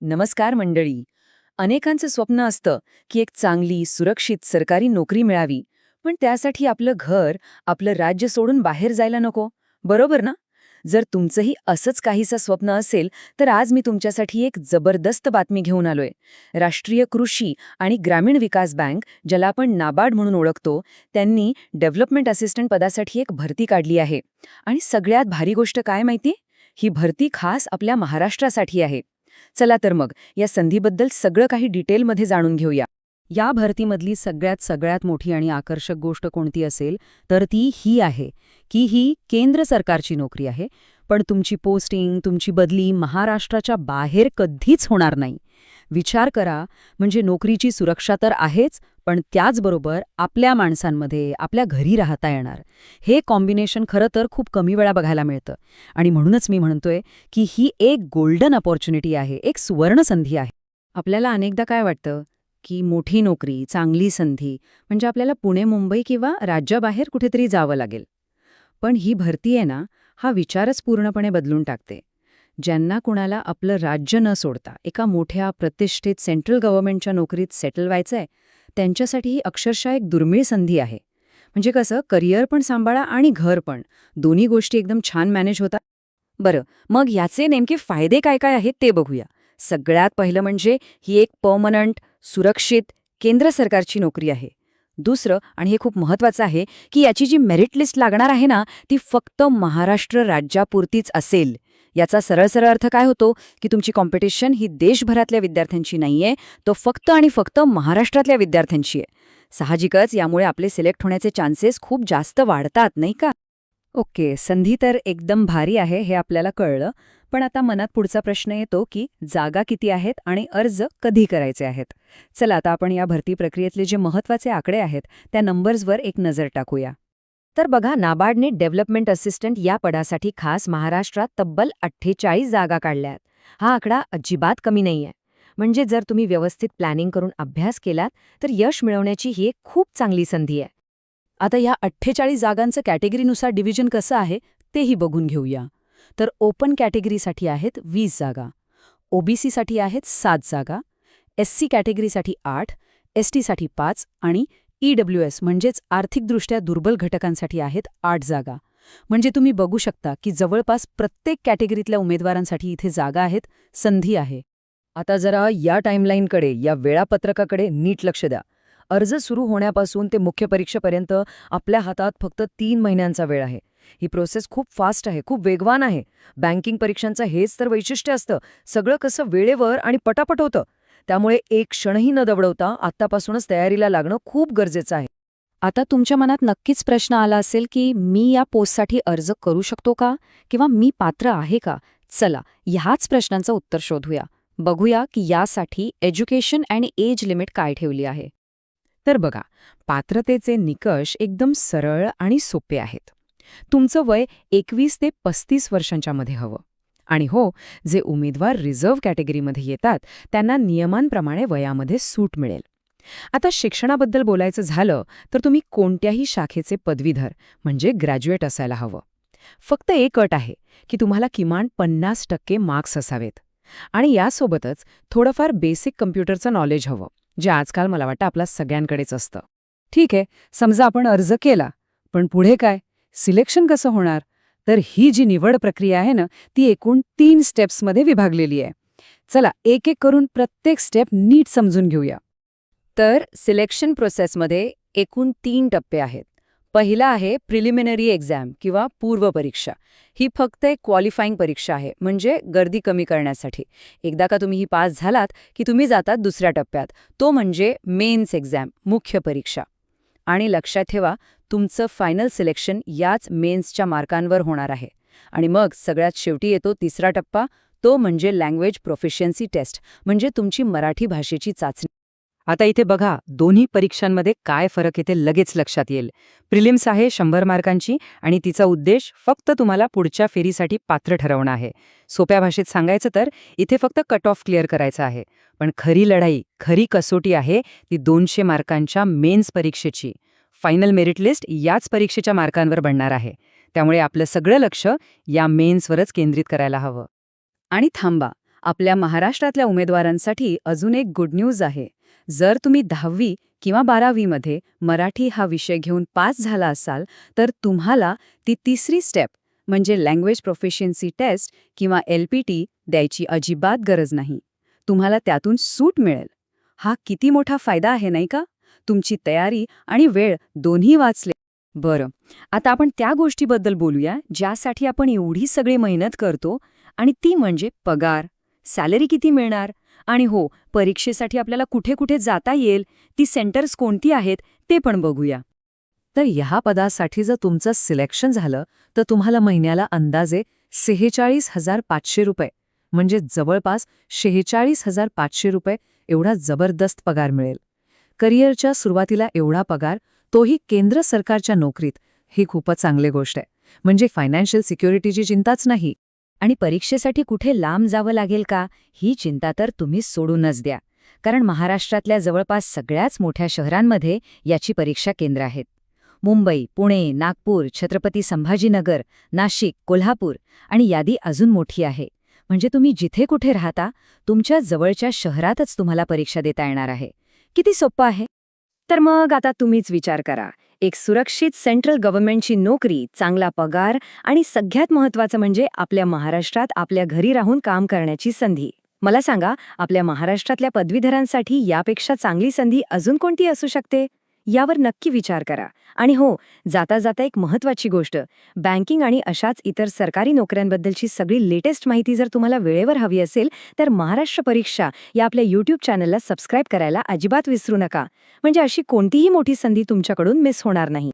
नमस्कार मंडळी. अनेकांचं स्वप्न असतं की एक चांगली, सुरक्षित सरकारी नोकरी मिळावी, पण त्यासाठी आपलं घर, आपलं राज्य सोडून बाहेर जायला नको, बरोबर ना? जर तुमचंही असंच काहीसं स्वप्न असेल, तर आज मी तुमच्यासाठी एक जबरदस्त बातमी घेऊन आलोय. राष्ट्रीय कृषी आणि ग्रामीण विकास बँक, ज्याला आपण नाबार्ड म्हणून ओळखतो, त्यांनी डेव्हलपमेंट असिस्टंट पदासाठी एक भरती काढली आहे. आणि सगळ्यात भारी गोष्ट काय माहिती? ही भरती खास आपल्या महाराष्ट्रासाठी आहे. चला तर मग या संधीबद्दल सगळं काही डिटेलमध्ये जाणून घेऊया. या भरतीमधली सगळ्यात मोठी आणि आकर्षक गोष्ट कोणती असेल तर ती ही आहे की ही केंद्र सरकारची नोकरी आहे, पण तुमची पोस्टिंग, तुमची बदली महाराष्ट्राच्या बाहेर कधीच होणार नाही. विचार करा, म्हणजे नोकरीची सुरक्षा तर आहेच, पण त्याचबरोबर आपल्या माणसांमध्ये, आपल्या घरी राहता येणार. हे कॉम्बिनेशन खरं तर खूप कमी वेळा बघायला मिळतं. आणि म्हणूनच मी म्हणतोय की ही एक गोल्डन अपॉर्च्युनिटी आहे, एक सुवर्ण संधी आहे. आपल्याला अनेकदा काय वाटतं की मोठी नोकरी, चांगली संधी म्हणजे आपल्याला पुणे, मुंबई किंवा राज्याबाहेर कुठेतरी जावं लागेल. पण ही भरती आहे ना, हा विचारच पूर्णपणे बदलून टाकते. ज्यांना कुणाला आपलं राज्य न सोडता एका मोठ्या प्रतिष्ठित सेंट्रल गव्हर्नमेंटच्या नोकरीत सेटल व्हायचंय, त्यांच्यासाठी ही अक्षरशः एक दुर्मिळ संधी आहे. म्हणजे कसं, करिअर पण सांभाळा आणि घर पण, दोन्ही गोष्टी एकदम छान मॅनेज होतात. बरं, मग याचे नेमके फायदे काय काय आहेत ते बघूया. सगळ्यात पहिलं म्हणजे ही एक परमनंट, सुरक्षित, केंद्र सरकारची नोकरी आहे. दुसरं, आणि हे खूप महत्वाचं आहे, की याची जी मेरिट लिस्ट लागणार आहे ना, ती फक्त महाराष्ट्र राज्यापुरतीच असेल. याचा सरळ सरळ अर्थ काय होतो, की तुमची कॉम्पिटिशन ही देशभरातल्या विद्यार्थ्यांची नाहीये, तो फक्त आणि फक्त महाराष्ट्रातल्या विद्यार्थ्यांची आहे. साहजिकच यामुळे आपले सिलेक्ट होण्याचे चान्सेस खूप जास्त वाढतात, नाही का? ओके, संधी तर एकदम भारी आहे हे आपल्याला कळलं. पण आता मनात पुढचा प्रश्न येतो की जागा किती आहेत आणि अर्ज कधी करायचे आहेत. चला आता आपण या भरती प्रक्रियेतले जे महत्त्वाचे आकडे आहेत त्या नंबर्सवर एक नजर टाकूया. तर बघा, नाबार्डने डेव्हलपमेंट असिस्टंट या पदासाठी खास महाराष्ट्रात तब्बल 48 जागा काढल्या आहेत. हा आकडा अजिबात कमी नाहीये. म्हणजे जर तुम्ही व्यवस्थित प्लॅनिंग करून अभ्यास केलात तर यश मिळवण्याची ही एक खूप चांगली संधी आहे. आता या 48 जागांचं कॅटेगरीनुसार डिव्हिजन कसं आहे तेही बघून घेऊया. तर ओपन कॅटेगरीसाठी आहेत 20 जागा, ओबीसीसाठी आहेत 7 जागा, एससी कॅटेगरीसाठी 8, एसटीसाठी 5 आणि ईडब्ल्यूएस म्हणजेच आर्थिकदृष्ट्या दुर्बल घटकांसाठी आहेत 8 जागा. म्हणजे तुम्ही बघू शकता की जवळपास प्रत्येक कॅटेगरीतल्या उमेदवारांसाठी इथे जागा आहेत, संधी आहे. आता जरा या टाईमलाईनकडे, या वेळापत्रकाकडे नीट लक्ष द्या. अर्ज सुरू होण्यापासून ते मुख्य परीक्षेपर्यंत आपल्या हातात फक्त 3 महिन्यांचा वेळ आहे. ही प्रोसेस खूप फास्ट आहे, खूप वेगवान आहे. बँकिंग परीक्षांचं हेच तर वैशिष्ट्य असतं. सगळं कसं वेळेवर आणि पटापट होतं. त्यामुळे एक क्षणही न दवडवता आत्तापासूनच तयारीला लागणं खूप गरजेचं आहे. आता तुमच्या मनात नक्कीच प्रश्न आला असेल की मी या पोस्टसाठी अर्ज करू शकतो का? किंवा मी पात्र आहे का? चला, ह्याच प्रश्नांचं उत्तर शोधूया. बघूया की यासाठी एज्युकेशन आणि एज लिमिट काय ठेवली आहे. तर बघा, पात्रतेचे निकष एकदम सरळ आणि सोपे आहेत. तुमचं वय 21 ते 35 वर्षांच्या मध्ये हवं. आणि हो, जे उमेदवार रिझर्व्ह कॅटेगरीमध्ये येतात त्यांना नियमांप्रमाणे वयामध्ये सूट मिळेल. आता शिक्षणाबद्दल बोलायचं झालं तर तुम्ही कोणत्याही शाखेचे पदवीधर म्हणजे ग्रॅज्युएट असायला हवं. फक्त एक अट आहे की तुम्हाला किमान 50% मार्क्स असावेत. आणि यासोबतच थोडंफार बेसिक कम्प्युटरचं नॉलेज हवं, जे आजकाल मला वाटतं आपल्या सगळ्यांकडेच असतं. ठीक आहे, समजा आपण अर्ज केला, पण पुढे काय? सिलेक्शन कसं होणार? तर ही जी निवड प्रक्रिया आहे ना, ती एकूण 3 स्टेप्समध्ये विभागलेली आहे. चला, एक एक करून प्रत्येक स्टेप नीट समजून घेऊया. तर सिलेक्शन प्रोसेसमध्ये एकूण 3 टप्पे आहेत. पहिला आहे प्रिलिमिनरी एक्झाम किंवा पूर्वपरीक्षा. ही फक्त एक क्वालिफाईंग परीक्षा आहे, म्हणजे गर्दी कमी करण्यासाठी. एकदा का तुम्ही ही पास झालात की तुम्ही जातात दुसऱ्या टप्प्यात, तो म्हणजे मेन्स एक्झाम, मुख्य परीक्षा. आणि लक्षात ठेवा, तुमचं फायनल सिलेक्शन याच मेन्सच्या मार्कांवर होणार आहे. आणि मग सगळ्यात शेवटी येतो तिसरा टप्पा, तो म्हणजे लँग्वेज प्रोफिशियन्सी टेस्ट, म्हणजे तुमची मराठी भाषेची चाचणी. आता इथे बघा, दोन्ही परीक्षांमध्ये काय फरक येते लगेच लक्षात येईल. प्रिलिम्स आहे 100 मार्कांची आणि तिचा उद्देश फक्त तुम्हाला पुढच्या फेरीसाठी पात्र ठरवणं आहे. सोप्या भाषेत सांगायचं तर इथे फक्त कट ऑफ क्लिअर करायचं आहे. पण खरी लढाई, खरी कसोटी आहे ती 200 मार्कांच्या मेन्स परीक्षेची. फायनल मेरिट लिस्ट याच परीक्षेच्या मार्कांवर बनणार आहे. त्यामुळे आपलं सगळं लक्ष या मेन्सवरच केंद्रित करायला हवं. आणि थांबा, आपल्या महाराष्ट्रातल्या उमेदवारांसाठी अजून एक गुड न्यूज आहे. जर तुम्ही 10वी किंवा 12वी मध्ये मराठी हा विषय घेऊन पास झाला असाल, तर तुम्हाला ती तिसरी स्टेप म्हणजे लँग्वेज प्रोफिशियन्सी टेस्ट किंवा LPT द्यायची अजिबात गरज नाही. तुम्हाला त्यातून सूट मिळेल. हा किती मोठा फायदा आहे नाही का? तुमची तयारी आणि वेळ दोन्ही वाचले. बरं, आता आपण त्या गोष्टीबद्दल बोलूया ज्यासाठी आपण एवढी सगळी मेहनत करतो, आणि ती म्हणजे पगार. सॅलरी किती मिळणार, आणि हो, परीक्षेसाठी आपल्याला कुठे कुठे जाता येईल, ती सेंटर्स कोणती आहेत ते पण बघूया. तर ह्या पदासाठी जर तुमचं सिलेक्शन झालं तर तुम्हाला महिन्याला अंदाजे 46,500 रुपये म्हणजे जवळपास 46,500 रुपये एवढा जबरदस्त पगार मिळेल. करिअरच्या सुरुवातीला एवढा पगार, तोही केंद्र सरकारच्या नोकरीत, ही खूपच चांगली गोष्ट आहे. म्हणजे फायनान्शियल सिक्युरिटीची चिंताच नाही. आणि परीक्षेसाठी कुठे लांब जावं लागेल का, ही चिंता तर तुम्ही सोडूनच द्या. कारण महाराष्ट्रातल्या जवळपास सगळ्याच मोठ्या शहरांमध्ये याची परीक्षा केंद्र आहेत. मुंबई, पुणे, नागपूर, छत्रपती संभाजीनगर, नाशिक, कोल्हापूर आणि यादी अजून मोठी आहे. म्हणजे तुम्ही जिथे कुठे राहता, तुमच्या जवळच्या शहरातच तुम्हाला परीक्षा देता येणार आहे. किती सोपं आहे. तर मग आता तुम्हीच विचार करा. एक सुरक्षित सेंट्रल गव्हर्नमेंटची नोकरी, चांगला पगार आणि सगळ्यात महत्त्वाचं म्हणजे आपल्या महाराष्ट्रात आपल्या घरी राहून काम करण्याची संधी. मला सांगा, आपल्या महाराष्ट्रातल्या पदवीधरांसाठी यापेक्षा चांगली संधी अजून कोणती असू शकते? यावर नक्की विचार करा. आणि हो, जाता जाता एक महत्त्वाची गोष्ट, बँकिंग आणि अशाच इतर सरकारी नोकऱ्यांबद्दलची सगळी लेटेस्ट माहिती जर तुम्हाला वेळेवर हवी असेल, तर महाराष्ट्र परीक्षा या आपल्या YouTube चॅनलला सबस्क्राईब करायला अजिबात विसरू नका. म्हणजे अशी कोणतीही मोठी संधी तुमच्याकडून मिस होणार नाही.